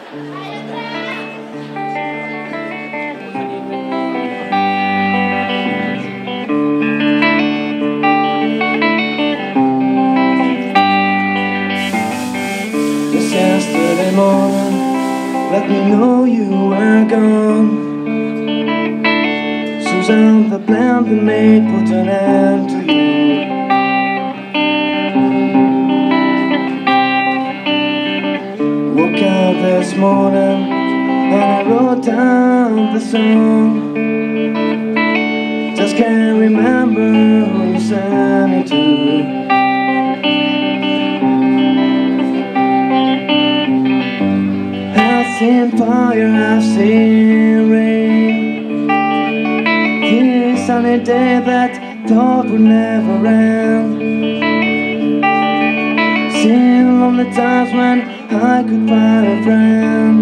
Just yesterday morning, let me know you were gone. Susan, the plan we made put an end to you. Woke up this morning and I wrote down the song. Just can't remember who you sent it to. I've seen fire, I've seen rain. This sunny day that thought would never end. Seen lonely times when I could find a friend,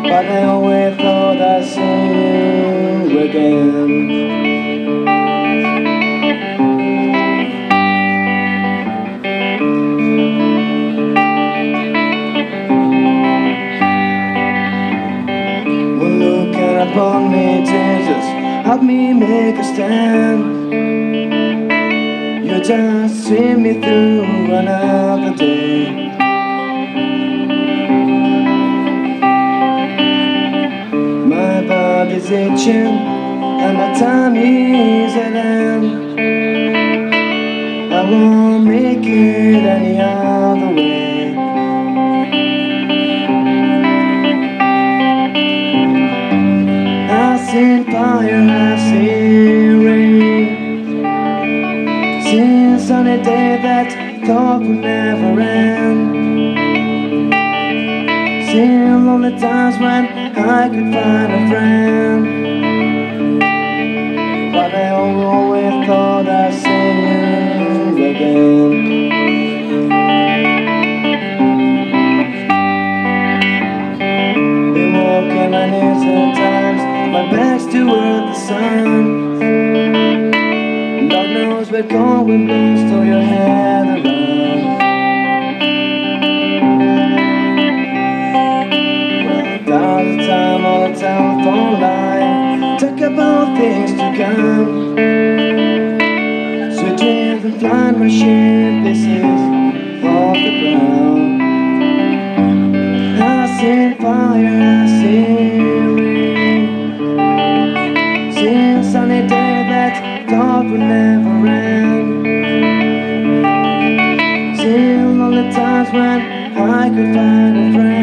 but I always thought I'd see you again. Well, looking upon me, Jesus, help me make a stand. You just see me through another day. My body's itching and my time is at end. I won't make it any other way. I've seen fire, I've seen rain. Seen sunny day that thought would never end. Seen lonely times when I could find a friend, but I always thought I'd see you again. Been walking on easy times, my back's toward the sun. Lord knows where going blows till your head around. All the time on the telephone line, talk about things to come. Sweet dreams and flying machine pieces off the ground. I've seen fire, I've seen rain. Seen sunny day that thought would never end. Seen lonely times when I could find a friend.